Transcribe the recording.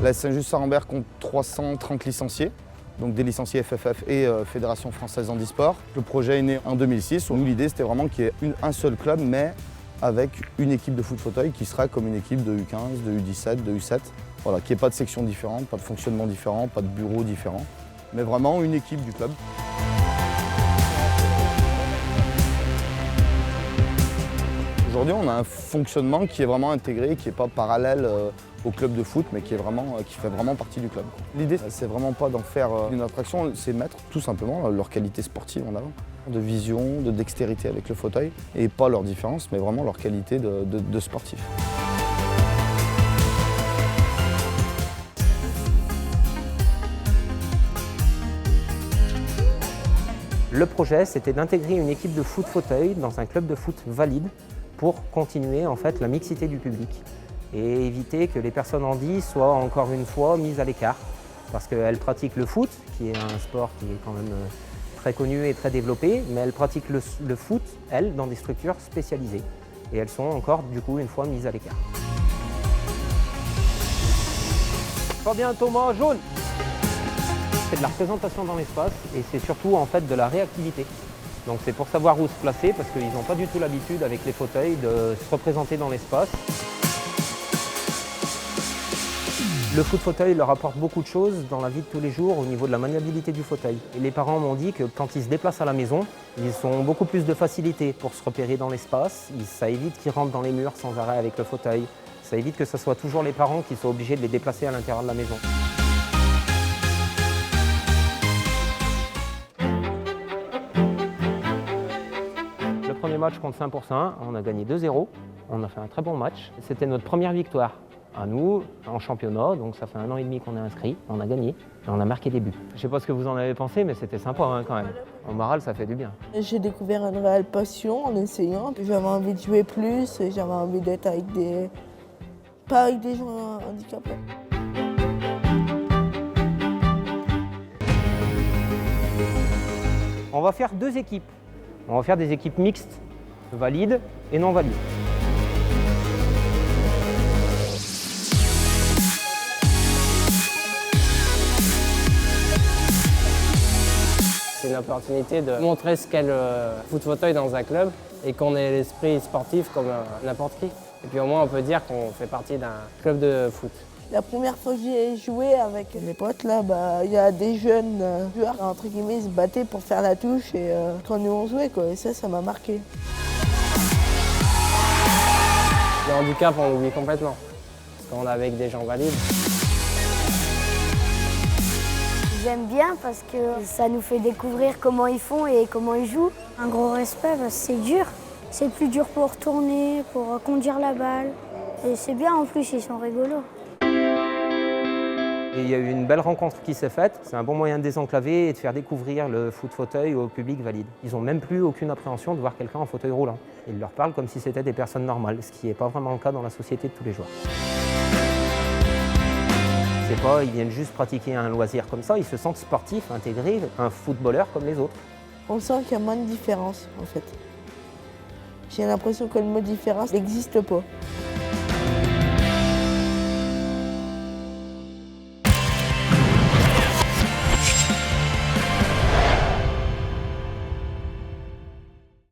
La Saint-Just-Saint-Rambert compte 330 licenciés, donc des licenciés FFF et Fédération Française Handisport. Le projet est né en 2006. Nous, l'idée, c'était vraiment qu'il y ait un seul club, mais avec une équipe de foot fauteuil qui sera comme une équipe de U15, de U17, de U7. Voilà, qu'il n'y ait pas de sections différentes, pas de fonctionnement différent, pas de bureaux différents, mais vraiment une équipe du club. Aujourd'hui, on a un fonctionnement qui est vraiment intégré, qui n'est pas parallèle au club de foot, mais qui fait vraiment partie du club. L'idée, c'est vraiment pas d'en faire une attraction, c'est mettre tout simplement leur qualité sportive en avant, de vision, de dextérité avec le fauteuil, et pas leur différence, mais vraiment leur qualité de sportif. Le projet, c'était d'intégrer une équipe de foot fauteuil dans un club de foot valide pour continuer en fait la mixité du public et éviter que les personnes handi soient encore une fois mises à l'écart parce qu'elles pratiquent le foot, qui est un sport qui est quand même très connu et très développé, mais elles pratiquent le foot, elles, dans des structures spécialisées et elles sont encore du coup une fois mises à l'écart. Pas bien Thomas, jaune. C'est de la représentation dans l'espace et c'est surtout en fait de la réactivité. Donc c'est pour savoir où se placer parce qu'ils n'ont pas du tout l'habitude avec les fauteuils de se représenter dans l'espace. Le foot fauteuil leur apporte beaucoup de choses dans la vie de tous les jours au niveau de la maniabilité du fauteuil. Et les parents m'ont dit que quand ils se déplacent à la maison, ils ont beaucoup plus de facilité pour se repérer dans l'espace. Ça évite qu'ils rentrent dans les murs sans arrêt avec le fauteuil. Ça évite que ce soit toujours les parents qui soient obligés de les déplacer à l'intérieur de la maison. Le premier match contre Saint-Pourçain, on a gagné 2-0. On a fait un très bon match. C'était notre première victoire à nous en championnat, donc ça fait 1 an et demi qu'on est inscrit. On a gagné et on a marqué des buts. Je ne sais pas ce que vous en avez pensé, mais c'était sympa hein, quand même. En moral, ça fait du bien. J'ai découvert une réelle passion en essayant. J'avais envie de jouer plus, j'avais envie d'être pas avec des gens handicapés. On va faire 2 équipes. On va faire des équipes mixtes, valides et non valides. C'est une opportunité de montrer ce qu'est le foot fauteuil dans un club et qu'on ait l'esprit sportif comme n'importe qui. Et puis au moins on peut dire qu'on fait partie d'un club de foot. La première fois que j'ai joué avec mes potes, là, il y a des jeunes joueurs, entre guillemets, se battaient pour faire la touche et quand nous on jouait, quoi, et ça m'a marqué. Le handicap, on l'oublie complètement, parce qu'on est avec des gens valides. J'aime bien parce que ça nous fait découvrir comment ils font et comment ils jouent. Un gros respect, parce que c'est dur. C'est plus dur pour tourner, pour conduire la balle. Et c'est bien en plus, ils sont rigolos. Et il y a eu une belle rencontre qui s'est faite. C'est un bon moyen de désenclaver et de faire découvrir le foot fauteuil au public valide. Ils n'ont même plus aucune appréhension de voir quelqu'un en fauteuil roulant. Ils leur parlent comme si c'était des personnes normales, ce qui n'est pas vraiment le cas dans la société de tous les jours. C'est pas, ils viennent juste pratiquer un loisir comme ça, ils se sentent sportifs, intégrés, un footballeur comme les autres. On sent qu'il y a moins de différence, en fait. J'ai l'impression que le mot différence n'existe pas.